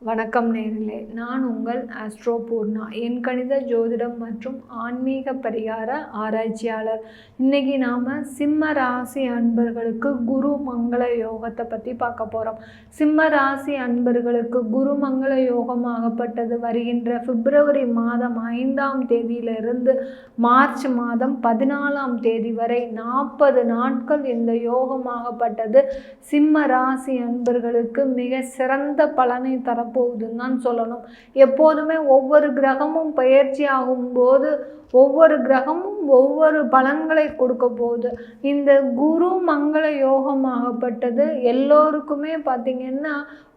வணக்கம் நேயர்களே, நான் உங்கள் ஆஸ்ட்ரோ பூர்ணா. என் கணித ஜோதிடம் மற்றும் ஆன்மீக பரிகார ஆராய்ச்சியாளர். இன்னைக்கு நாம் சிம்ம ராசி அன்பர்களுக்கு குரு மங்கள யோகத்தை பற்றி பார்க்க போகிறோம். சிம்ம ராசி அன்பர்களுக்கு குரு மங்கள யோகமாகப்பட்டது வருகின்ற பிப்ரவரி மாதம் 5ஆம் தேதியிலிருந்து மார்ச் மாதம் 14ஆம் தேதி வரை 40 நாட்கள் இந்த யோகமாகப்பட்டது சிம்ம ராசி அன்பர்களுக்கு மிக சிறந்த பலனை தர போகுதுன்னு தான் சொல்லணும். எப்போதுமே ஒவ்வொரு கிரகமும் பயிற்சி ஆகும்போது ஒவ்வொரு கிரகமும் ஒவ்வொரு பலன்களை கொடுக்க போகுது. இந்த குரு மங்கள யோகமாகப்பட்டது எல்லோருக்குமே பார்த்திங்கன்னா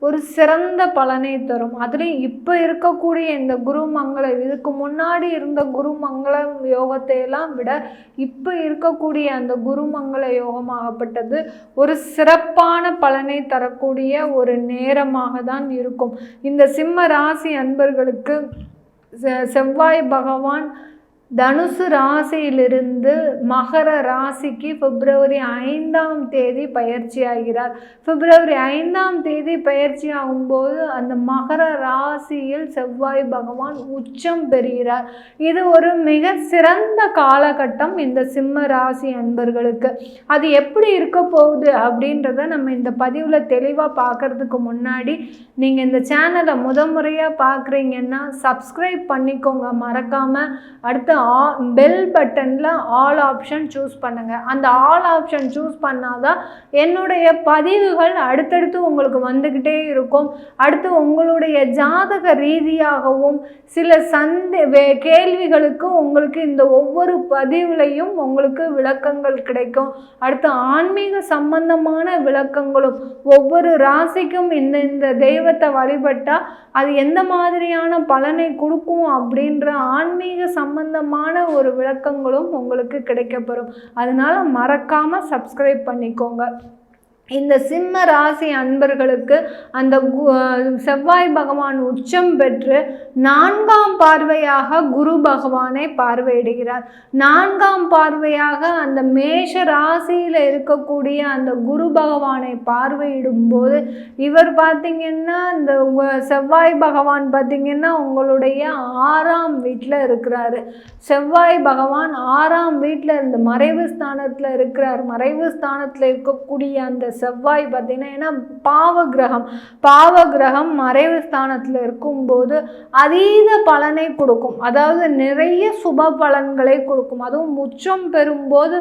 ஒரு சிறந்த பலனை தரும். அதுலேயும் இப்போ இருக்கக்கூடிய இந்த குரு மங்களம், இதுக்கு முன்னாடி இருந்த குரு மங்கள யோகத்தை எல்லாம் விட இப்போ இருக்கக்கூடிய அந்த குரு மங்கள யோகமாகப்பட்டது ஒரு சிறப்பான பலனை தரக்கூடிய ஒரு நேரமாக தான் இருக்கும். இந்த சிம்ம ராசி அன்பர்களுக்கு செவ்வாய் பகவான் தனுசு ராசியிலிருந்து மகர ராசிக்கு பிப்ரவரி 5ஆம் தேதி பயிற்சி ஆகிறார். பிப்ரவரி 5ஆம் தேதி பயிற்சி ஆகும்போது அந்த மகர ராசியில் செவ்வாய் பகவான் உச்சம் பெறுகிறார். இது ஒரு மிக சிறந்த காலகட்டம் இந்த சிம்ம ராசி அன்பர்களுக்கு. அது எப்படி இருக்க போகுது அப்படின்றத நம்ம இந்த பதிவில் தெளிவாக பார்க்கறதுக்கு முன்னாடி நீங்கள் இந்த சேனலை முறையாக பார்க்குறீங்கன்னா சப்ஸ்கிரைப் பண்ணிக்கோங்க மறக்காமல். அடுத்து பெல் பட்டனில் ஆல் ஆப்ஷன் சூஸ் பண்ணுங்கள். அந்த ஆல் ஆப்ஷன் சூஸ் பண்ணாதான் என்னுடைய பதிவுகள் அடுத்தடுத்து உங்களுக்கு வந்துக்கிட்டே இருக்கும். அடுத்து உங்களுடைய ஜாதக ரீதியாகவும் சில கேள்விகளுக்கு உங்களுக்கு இந்த ஒவ்வொரு பதிவுலையும் உங்களுக்கு விளக்கங்கள் கிடைக்கும். அடுத்து ஆன்மீக சம்பந்தமான விளக்கங்களும், ஒவ்வொரு ராசிக்கும் இந்த தெய்வத்தை வழிபட்டால் அது எந்த மாதிரியான பலனை கொடுக்கும் அப்படின்ற ஆன்மீக சம்பந்தமான ஒரு விளக்கங்களும் உங்களுக்கு கிடைக்கப்பெறும். அதனால மறக்காம சப்ஸ்கிரைப் பண்ணிக்கோங்க. இந்த சிம்ம ராசி அன்பர்களுக்கு அந்த செவ்வாய் பகவான் உச்சம் பெற்று 4ஆம் பார்வையாக குரு பகவானை பார்வையிடுகிறார். 4ஆம் பார்வையாக அந்த மேஷ ராசியில் இருக்கக்கூடிய அந்த குரு பகவானை பார்வையிடும் போது இவர் பார்த்திங்கன்னா இந்த செவ்வாய் பகவான் பார்த்திங்கன்னா உங்களுடைய 6ஆம் வீட்டில் இருக்கிறாரு. செவ்வாய் பகவான் 6ஆம் வீட்டில் இருந்து மறைவு ஸ்தானத்தில் இருக்கிறார். மறைவு ஸ்தானத்தில் இருக்கக்கூடிய அந்த செவ்வாய் பார்த்தீங்கன்னா, ஏன்னா பாவ கிரகம் மறைவு ஸ்தானத்தில் இருக்கும்போது அதீத பலனை கொடுக்கும். அதாவது நிறைய சுப பலன்களை கொடுக்கும். அதுவும் உச்சம் பெறும்போது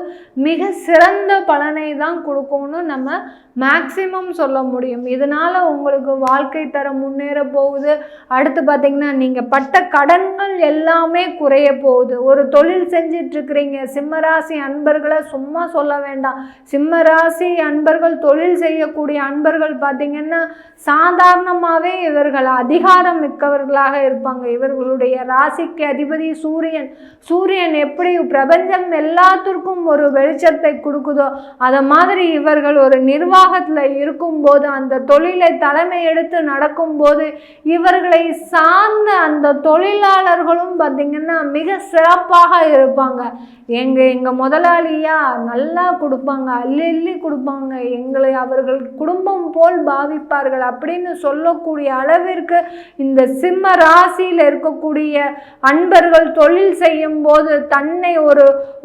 மிக சிறந்த பலனை தான் கொடுக்கும்னு நம்ம மேக்சிமம் சொல்ல முடியும். இதனால் உங்களுக்கு வாழ்க்கை தரம் முன்னேற போகுது. அடுத்து பார்த்திங்கன்னா நீங்கள் பட்ட கடன்கள் எல்லாமே குறைய போகுது. ஒரு தொழில் செஞ்சிட்ருக்கிறீங்க சிம்மராசி அன்பர்களை சும்மா சொல்ல வேண்டாம். சிம்மராசி அன்பர்கள் தொழில் செய்யக்கூடிய அன்பர்கள் பார்த்திங்கன்னா சாதாரணமாகவே இவர்கள் அதிகாரம் மிக்கவர்களாக இருப்பாங்க. இவர்களுடைய ராசிக்கு அதிபதி சூரியன் எப்படி பிரபஞ்சம் எல்லாத்திற்கும் ஒரு வெளிச்சத்தை கொடுக்குதோ அதை மாதிரி இவர்கள் ஒரு நிர்வாகத்தில் இருக்கும்போது அந்த தொழிலை தலைமை எடுத்து நடக்கும்போது இவர்களை சார்ந்த அந்த தொழிலாளர்களும் பார்த்திங்கன்னா மிக சிறப்பாக இருப்பாங்க. எங்கள் முதலாளியா நல்லா கொடுப்பாங்க, அள்ளி கொடுப்பாங்க, எங்களை அவர்கள் குடும்பம் போல் பாவிப்பார்கள் அப்படின்னு சொல்லக்கூடிய அளவிற்கு இந்த சிம்ம ராசியில் இருக்கக்கூடிய அன்பர்கள் தொழில் செய்யும் போது தன்னை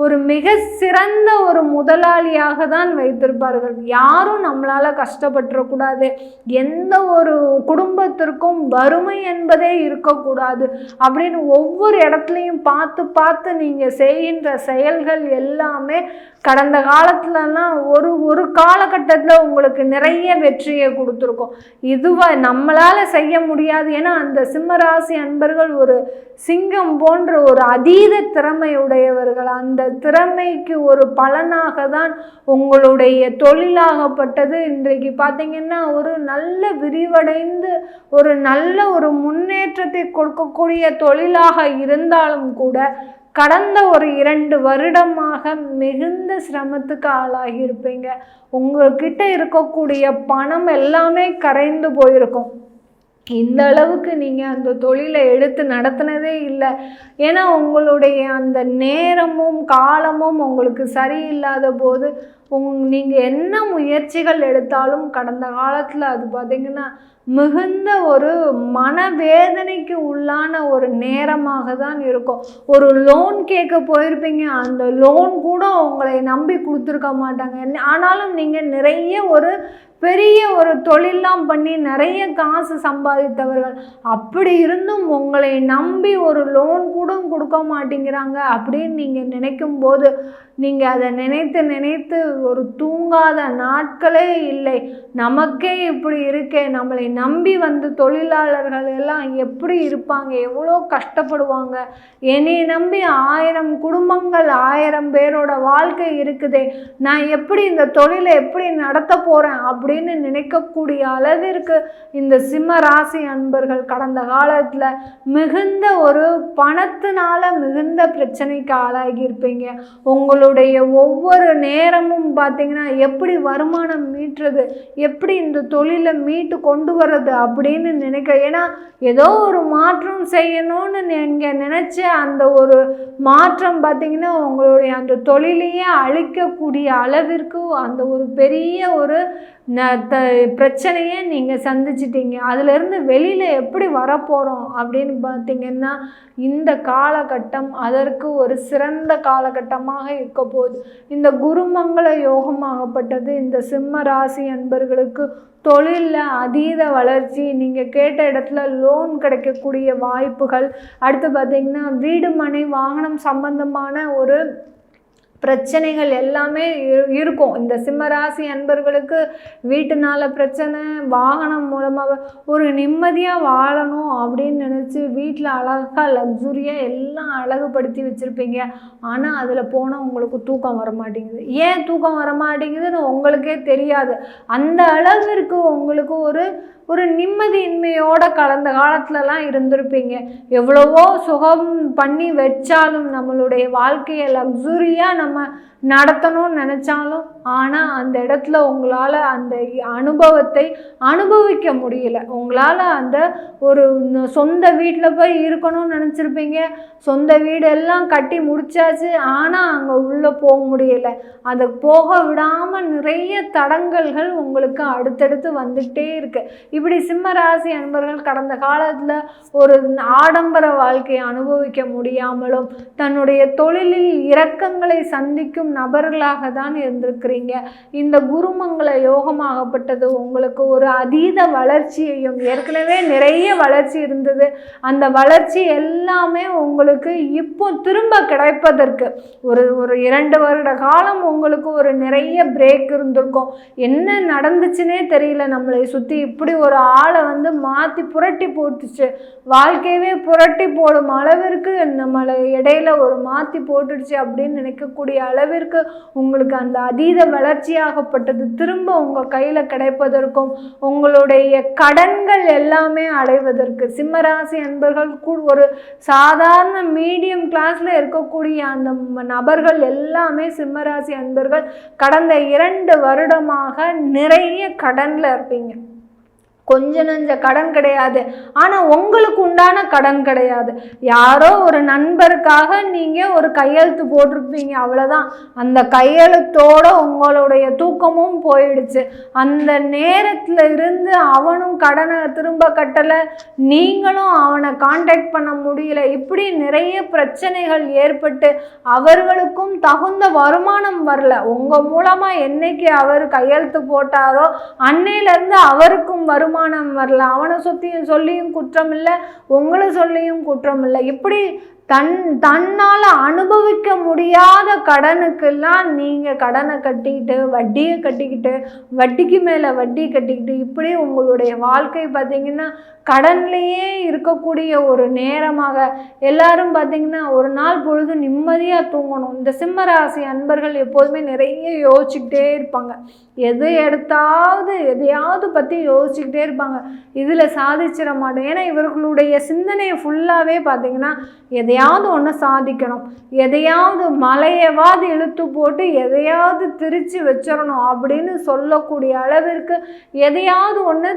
ஒரு மிக சிறந்த ஒரு முதலாளியாக தான் வைத்திருப்பார்கள். யாரும் நம்மளால கஷ்டப்பட்டுறக்கூடாது, எந்த ஒரு குடும்பத்திற்கும் வறுமை என்பதே இருக்கக்கூடாது அப்படின்னு ஒவ்வொரு இடத்துலையும் பார்த்து நீங்கள் செய்கின்ற செயல்கள் எல்லாமே கடந்த காலத்துலலாம் ஒரு காலகட்டத்தில் உங்களுக்கு நிறைய வெற்றியை கொடுத்துருக்கோம். இதுவா நம்மளால் செய்ய முடியாது. ஏன்னா அந்த சிம்மராசி அன்பர்கள் ஒரு சிங்கம் போன்ற ஒரு அதீத திறமை உடையவர்கள். அந்த திறமைக்கு ஒரு பலனாக தான் உங்களுடைய தொழிலாகப்பட்டது இன்றைக்கு பார்த்திங்கன்னா ஒரு நல்ல விரிவடைந்து ஒரு நல்ல ஒரு முன்னேற்றத்தை கொடுக்கக்கூடிய தொழிலாக இருந்தாலும் கூட கடந்த ஒரு 2 வருடமாக மிகுந்த சிரமத்துக்கு ஆளாகி இருப்பீங்க. உங்கள்கிட்ட இருக்கக்கூடிய பணம் எல்லாமே கரைந்து போயிருக்கும். இந்த அளவுக்கு நீங்கள் அந்த தொழிலை எடுத்து நடத்தினதே இல்லை. ஏன்னா உங்களுடைய அந்த நேரமும் காலமும் உங்களுக்கு சரியில்லாத போது நீங்கள் என்ன முயற்சிகள் எடுத்தாலும் கடந்த காலத்தில் அது பார்த்திங்கன்னா மிகுந்த ஒரு மனவேதனைக்கு உள்ளான ஒரு நேரமாக தான் இருக்கும். ஒரு லோன் கேட்க போயிருப்பீங்க, அந்த லோன் கூட உங்களை நம்பி கொடுத்துருக்க மாட்டாங்க. ஆனாலும் நீங்கள் நிறைய ஒரு பெரிய ஒரு தொழிலாம் பண்ணி நிறைய காசு சம்பாதித்தவர்கள். அப்படி இருந்தும் உங்களை நம்பி ஒரு லோன் கூட கொடுக்க மாட்டேங்கிறாங்க அப்படின்னு நீங்கள் நினைக்கும் போது நீங்கள் அதை நினைத்து நினைத்து ஒரு தூங்காத நாட்களே இல்லை. நமக்கே இப்படி இருக்கே, நம்மளை நம்பி வந்த தொழிலாளர்கள் எல்லாம் எப்படி இருப்பாங்க, எவ்வளோ கஷ்டப்படுவாங்க. என்னை நம்பி 1000 குடும்பங்கள் 1000 பேரோட வாழ்க்கை இருக்குதே, நான் எப்படி இந்த தொழிலை எப்படி நடத்த போகிறேன் அப்படின்னு நினைக்கக்கூடிய அளவிற்கு இந்த சிம்ம ராசி அன்பர்கள் கடந்த காலத்தில் மிகுந்த ஒரு பணத்தினால மிகுந்த பிரச்சனைக்கு ஆளாகி இருப்பீங்க. உங்களுடைய ஒவ்வொரு நேரமும் பார்த்தீங்கன்னா எப்படி வருமானம் மீட்டுறது, எப்படி இந்த தொழிலை மீட்டு கொண்டு வர்றது அப்படின்னு ஏன்னா ஏதோ ஒரு மாற்றம் செய்யணும்னு நீங்கள் நினச்ச அந்த ஒரு மாற்றம் பார்த்தீங்கன்னா உங்களுடைய அந்த தொழிலையே அழிக்கக்கூடிய அளவிற்கு அந்த ஒரு பெரிய ஒரு பிரச்சனையே நீங்கள் சந்திச்சிட்டீங்க. அதிலிருந்து வெளியில் எப்படி வரப்போகிறோம் அப்படின்னு பார்த்தீங்கன்னா இந்த காலகட்டம் அதற்கு ஒரு சிறந்த காலகட்டமாக இருக்க போகுது. இந்த குருமங்கள யோகமாகப்பட்டது இந்த சிம்ம ராசி அன்பர்களுக்கு தொழிலில் அதீத வளர்ச்சி, நீங்கள் கேட்ட இடத்துல லோன் கிடைக்கக்கூடிய வாய்ப்புகள், அடுத்து பார்த்திங்கன்னா வீடு மனை வாகனம் சம்பந்தமான ஒரு பிரச்சனைகள் எல்லாமே இருக்கும். இந்த சிம்மராசி அன்பர்களுக்கு வீட்டுனால பிரச்சனை, வாகனம் மூலமாக ஒரு நிம்மதியாக வாழணும் அப்படின்னு நினச்சி வீட்டில் அழகாக லக்ஸுரியாக எல்லாம் அழகுபடுத்தி வச்சுருப்பீங்க. ஆனால் அதில் போனால் உங்களுக்கு தூக்கம் வர மாட்டேங்குது. ஏன் தூக்கம் வர மாட்டேங்குதுன்னு உங்களுக்கே தெரியாது. அந்த அளவிற்கு உங்களுக்கு ஒரு நிம்மதியின்மையோட கடந்த காலத்துலலாம் இருந்திருப்பீங்க. எவ்வளவோ சுகம் பண்ணி வச்சாலும் நம்மளுடைய வாழ்க்கையை லக்ஸுரியாக நம்ம நடத்தணும்னு நினச்சாலும் ஆனால் அந்த இடத்துல உங்களால் அந்த அனுபவத்தை அனுபவிக்க முடியல. உங்களால் அந்த ஒரு சொந்த வீட்டில் போய் இருக்கணும்னு நினச்சிருப்பீங்க. சொந்த வீடு எல்லாம் கட்டி முடிச்சாச்சு, ஆனால் அங்கே உள்ளே போக முடியலை. அதை போக விடாமல் நிறைய தடங்கல்கள் உங்களுக்கு அடுத்தடுத்து வந்துகிட்டே இருக்கு. இப்படி சிம்ம ராசி அன்பர்கள் கடந்த காலத்தில் ஒரு ஆடம்பர வாழ்க்கையை அனுபவிக்க முடியாமலும் தன்னுடைய தொழிலில் இரக்கங்களை சந்திக்கும் நபர்களாக தான் இருந்திருக்கிறீங்க. இந்த குருமங்கள யோகமாகப்பட்டது உங்களுக்கு ஒரு அதீத வளர்ச்சியையும், ஏற்கனவே நிறைய வளர்ச்சி இருந்தது, அந்த வளர்ச்சி எல்லாமே உங்களுக்கு இப்போ திரும்ப கிடைப்பதற்கு ஒரு 2 வருட காலம் உங்களுக்கு ஒரு நிறைய பிரேக் இருந்திருக்கும். என்ன நடந்துச்சுன்னே தெரியல, நம்மளை சுற்றி இப்படி ஒரு ஆளை மாற்றி புரட்டி போட்டுச்சு, வாழ்க்கையவே புரட்டி போடும் அளவிற்கு நம்மளை இடையில ஒரு மாற்றி போட்டுடுச்சு அப்படின்னு நினைக்கக்கூடிய அளவிற்கு உங்களுக்கு அந்த அதீத வளர்ச்சியாகப்பட்டது திரும்ப உங்கள் கையில் கிடைப்பதற்கும் உங்களுடைய கடன்கள் எல்லாமே அடைவதற்கு சிம்மராசி அன்பர்கள் ஒரு சாதாரண மீடியம் கிளாஸில் இருக்கக்கூடிய அந்த நபர்கள் எல்லாமே சிம்மராசி அன்பர்கள் கடந்த 2 வருடமாக நிறைய கடனில் இருப்பீங்க. கொஞ்ச நஞ்ச கடன் கிடையாது, ஆனால் உங்களுக்கு உண்டான கடன் கிடையாது. யாரோ ஒரு நண்பருக்காக நீங்கள் ஒரு கையெழுத்து போட்டிருப்பீங்க, அவ்வளோதான். அந்த கையெழுத்தோடு உங்களுடைய தூக்கமும் போயிடுச்சு. அந்த நேரத்தில் இருந்து அவனும் கடனை திரும்ப கட்டலை, நீங்களும் அவனை கான்டாக்ட் பண்ண முடியல. இப்படி நிறைய பிரச்சனைகள் ஏற்பட்டு அவர்களுக்கும் தகுந்த வருமானம் வரல. உங்கள் மூலமாக என்னைக்கு அவர் கையெழுத்து போட்டாரோ அன்னையிலேருந்து அவருக்கும் வருமானம் வரல. அவனை சொல்லியும் குற்றம் இல்லை, உங்களை சொல்லியும் குற்றம் இல்லை. இப்படி தன்னால் அனுபவிக்க முடியாத கடனுக்கெல்லாம் நீங்கள் கடனை கட்டிக்கிட்டு வட்டியை கட்டிக்கிட்டு வட்டிக்கு மேலே வட்டி கட்டிக்கிட்டு இப்படி உங்களுடைய வாழ்க்கை பார்த்திங்கன்னா கடன்லேயே இருக்கக்கூடிய ஒரு நேரமாக எல்லாரும் பார்த்திங்கன்னா ஒரு நாள் பொழுது நிம்மதியாக தூங்கணும். இந்த சிம்மராசி அன்பர்கள் எப்போதுமே நிறைய யோசிச்சுக்கிட்டே இருப்பாங்க. எதையாவது பற்றி யோசிச்சுக்கிட்டே இருப்பாங்க. இதில் சாதிச்சிட மாட்டோம். ஏன்னா இவர்களுடைய சிந்தனையை ஃபுல்லாகவே பார்த்திங்கன்னா எதையாவது ஒன்று சாதிக்கணும், எதையாவது மலையவாது இழுத்து போட்டு எதையாவது திரிச்சு வச்சிடணும் அப்படின்னு சொல்லக்கூடிய அளவிற்கு எதையாவது ஒன்று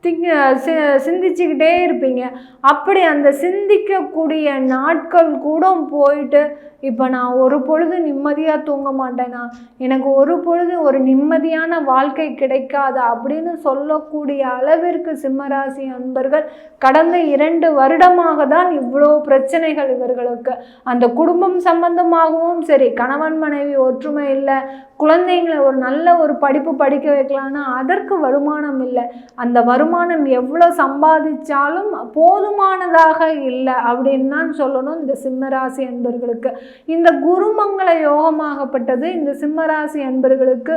சிந்திச்சுக்கிட்டே இருப்பீங்க. அப்படி அந்த சிந்திக்கக்கூடிய நாட்கள் கூட போயிட்டு இப்போ நான் ஒரு பொழுது நிம்மதியாக தூங்க மாட்டேனா, எனக்கு ஒரு பொழுது ஒரு நிம்மதியான வாழ்க்கை கிடைக்காது அப்படின்னு சொல்லக்கூடிய அளவிற்கு சிம்மராசி அன்பர்கள் கடந்த 2 வருடமாக தான் இவ்வளோ பிரச்சனைகள் இவர்களுக்கு. அந்த குடும்பம் சம்பந்தமாகவும் சரி, கணவன் மனைவி ஒற்றுமை இல்லை, குழந்தைங்களை ஒரு நல்ல ஒரு படிப்பு படிக்க வைக்கலான்னா அதற்கு வருமானம் இல்லை, அந்த வருமானம் எவ்வளோ சம்பாதிச்சாலும் போதுமானதாக இல்லை அப்படின்னு தான் சொல்லணும் இந்த சிம்மராசி அன்பர்களுக்கு. இந்த குருமங்கள யோகமாகப்பட்டது இந்த சிம்மராசி அன்பர்களுக்கு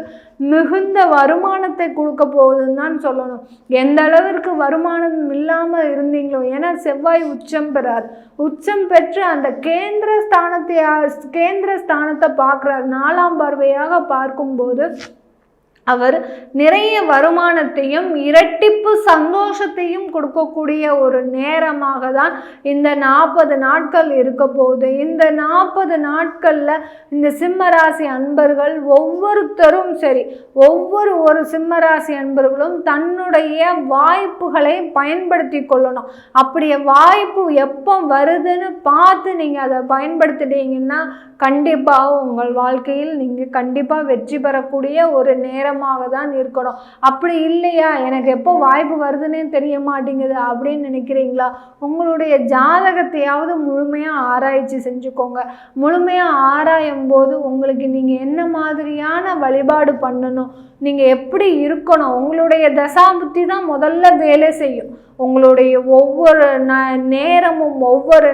மிகுந்த வருமானத்தை கொடுக்க போகுதுன்னு தான் சொல்லணும். எந்த அளவிற்கு வருமானம் இல்லாமல் இருந்தீங்களோ, ஏன்னா செவ்வாய் உச்சம் பெறார், உச்சம் பெற்று அந்த கேந்திர ஸ்தானத்தை பார்க்குறார். 4ஆம் பார்வையாக பார்க்கும்போது அவர் நிறைய வருமானத்தையும் இரட்டிப்பு சந்தோஷத்தையும் கொடுக்கக்கூடிய ஒரு நேரமாக தான் இந்த 40 நாட்கள் இருக்க போகுது. இந்த 40 நாட்களில் இந்த சிம்மராசி அன்பர்கள் ஒவ்வொருத்தரும் சரி, ஒரு சிம்மராசி அன்பர்களும் தன்னுடைய வாய்ப்புகளை பயன்படுத்தி கொள்ளணும். அப்படியே வாய்ப்பு எப்போ வருதுன்னு பார்த்து நீங்கள் அதை பயன்படுத்திட்டீங்கன்னா கண்டிப்பாக உங்கள் வாழ்க்கையில் நீங்கள் கண்டிப்பாக வெற்றி பெறக்கூடிய ஒரு நேரமாக தான் இருக்கணும். அப்படி இல்லையா, எனக்கு எப்போ வாய்ப்பு வருதுன்னே தெரிய மாட்டேங்குது அப்படின்னு நினைக்கிறீங்களா, உங்களுடைய ஜாதகத்தையாவது முழுமையாக ஆராய்ச்சி செஞ்சுக்கோங்க. முழுமையாக ஆராயும் போது உங்களுக்கு நீங்கள் என்ன மாதிரியான வழிபாடு பண்ணணும், நீங்கள் எப்படி இருக்கணும், உங்களுடைய தசாபுத்தி தான் முதல்ல வேலை செய்யும். உங்களுடைய ஒவ்வொரு நேரமும் ஒவ்வொரு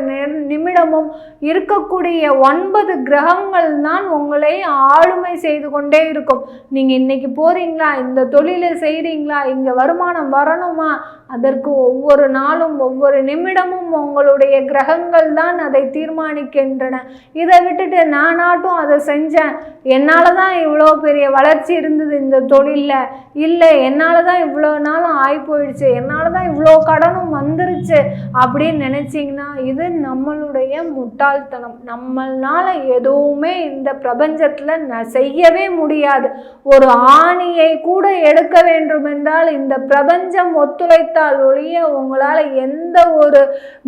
நிமிடமும் இருக்கக்கூடிய 9 கிரகங்கள் தான் உங்களை ஆளுமை செய்து கொண்டே இருக்கும். நீங்கள் இன்னைக்கு போறீங்களா, இந்த தொழிலை செய்கிறீங்களா, இங்கே வருமானம் வரணுமா, அதற்கு ஒவ்வொரு நாளும் ஒவ்வொரு நிமிடமும் உங்களுடைய கிரகங்கள் தான் அதை தீர்மானிக்கின்றன. இதை விட்டுட்டு நானாட்டும் அதை செஞ்சேன், என்னால் தான் இவ்வளோ பெரிய வளர்ச்சி இருந்தது இந்த தொழிலில், இல்லை என்னால் தான் இவ்வளோ நாளும் ஆகி போயிடுச்சு, என்னால் தான் இவ்வளோ கடனும் வந்துருச்சு அப்படின்னு நினைச்சிங்கன்னா இது நம்மளுடைய முட்டாள்தனம். நம்மளால எதுவுமே இந்த பிரபஞ்சத்தில் செய்யவே முடியாது. ஒரு ஆணியை கூட எடுக்க வேண்டும் என்றால் இந்த பிரபஞ்சம் ஒத்துழைத்தால் ஒழிய உங்களால் எந்த ஒரு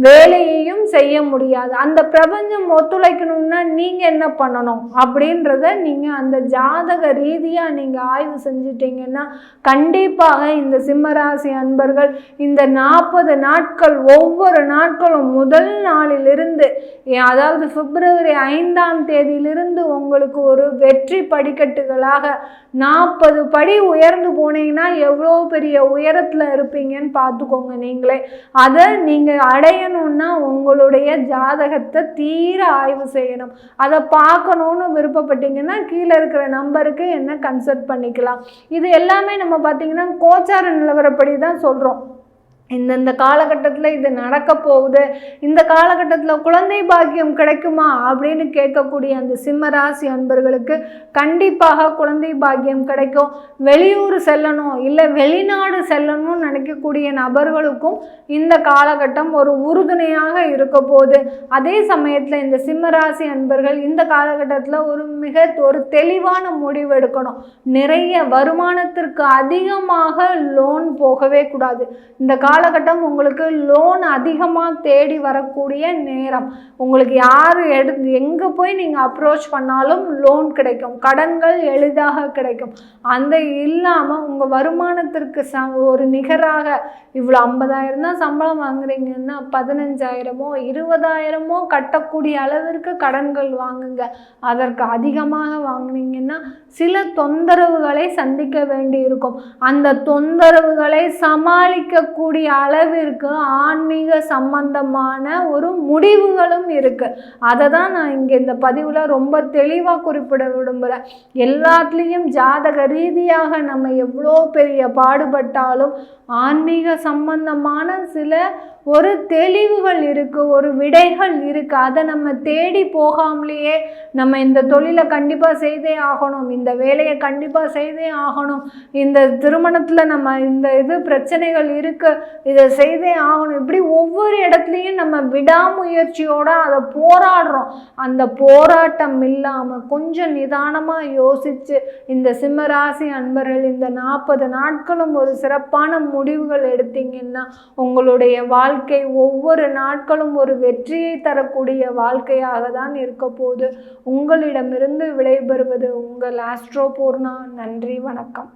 வேலையையும் செய்ய முடியாது. அந்த பிரபஞ்சம் ஒத்துழைக்கணும்னா நீங்கள் என்ன பண்ணணும் அப்படின்றத நீங்கள் அந்த ஜாதக ரீதியாக நீங்கள் ஆய்வு செஞ்சிட்டிங்கன்னா கண்டிப்பாக இந்த சிம்மராசி அன்பர்கள் இந்த 40 நாட்கள் ஒவ்வொரு நாட்களும் முதல் நாளிலிருந்து, அதாவது பிப்ரவரி 5ஆம் தேதியிலிருந்து உங்களுக்கு ஒரு வெற்றி படிக்கட்டுகளாக 40 படி உயர்ந்து போனீங்கன்னா எவ்வளோ பெரிய உயரத்தில் இருப்பீங்கன்னு பார்த்துக்கோங்க நீங்களே. அதை நீங்கள் அடையணும்னா உங்களுடைய ஜாதகத்தை தீர ஆய்வு செய்யணும். அதை பார்க்கணுன்னு விருப்பப்பட்டீங்கன்னா கீழே இருக்கிற நம்பருக்கு என்ன கன்சல்ட் பண்ணிக்கலாம். இது எல்லாமே நம்ம பார்த்தீங்கன்னா கோச்சார நிலவரப்படி தான் சொல்கிறோம். இந்த காலகட்டத்தில் இது நடக்க போகுது, இந்த காலகட்டத்தில் குழந்தை பாக்கியம் கிடைக்குமா அப்படின்னு கேட்கக்கூடிய அந்த சிம்மராசி அன்பர்களுக்கு கண்டிப்பாக குழந்தை பாக்கியம் கிடைக்கும். வெளியூர் செல்லணும் இல்லை வெளிநாடு செல்லணும்னு நினைக்கக்கூடிய நபர்களுக்கும் இந்த காலகட்டம் ஒரு உறுதுணையாக இருக்க போகுது. அதே சமயத்தில் இந்த சிம்மராசி அன்பர்கள் இந்த காலகட்டத்தில் ஒரு தெளிவான முடிவு எடுக்கணும். நிறைய வருமானத்திற்கு அதிகமாக லோன் போகவே கூடாது. இந்த காலகட்டம் உங்களுக்கு லோன் அதிகமாக தேடி வரக்கூடிய நேரம். உங்களுக்கு யார் எங்கே போய் நீங்கள் அப்ரோச் பண்ணாலும் லோன் கிடைக்கும், கடன்கள் எளிதாக கிடைக்கும். அந்த இல்லாமல் உங்கள் வருமானத்திற்கு ஒரு நிகராக இவ்வளோ 50,000 தான் சம்பளம் வாங்குறீங்கன்னா 15,000மோ 20,000மோ கட்டக்கூடிய அளவிற்கு கடன்கள் வாங்குங்க. அதற்கு அதிகமாக வாங்கினீங்கன்னா சில தொந்தரவுகளை சந்திக்க வேண்டி இருக்கும். அந்த தொந்தரவுகளை சமாளிக்கக்கூடிய அளவிற்கு ஆன்மீக சம்பந்தமான ஒரு முடிவுகளும் இருக்கு. அதை தான் நான் இங்கே இந்த பதிவில் ரொம்ப தெளிவாக குறிப்பிட விரும்புகிறேன். எல்லாத்துலேயும் ஜாதக ரீதியாக நம்ம எவ்வளோ பெரிய பாடுபட்டாலும் ஆன்மீக சம்பந்தமான சில ஒரு தெளிவுகள் இருக்குது, ஒரு விடைகள் இருக்குது. அதை நம்ம தேடி போகாமலேயே நம்ம இந்த தொழிலை கண்டிப்பாக செய்தே ஆகணும், இந்த வேலையை கண்டிப்பாக செய்தே ஆகணும், இந்த திருமணத்தில் நம்ம இந்த பிரச்சனைகள் இருக்குது, இதை செய்தே ஆகணும், இப்படி ஒவ்வொரு இடத்துலையும் நம்ம விடாமுயற்சியோடு அதை போராடுறோம். அந்த போராட்டம் இல்லாமல் கொஞ்சம் நிதானமாக யோசித்து இந்த சிம்மராசி அன்பர்கள் இந்த 40 நாட்களும் ஒரு சிறப்பான முடிவுகள் எடுத்தீங்கன்னா உங்களுடைய வாழ்க்கை ஒவ்வொரு நாட்களும் ஒரு வெற்றியை தரக்கூடிய வாழ்க்கையாக தான் இருக்க போது. உங்களிடமிருந்து விடைபெறுவது உங்கள் ஆஸ்ட்ரோ பூர்ணா. நன்றி, வணக்கம்.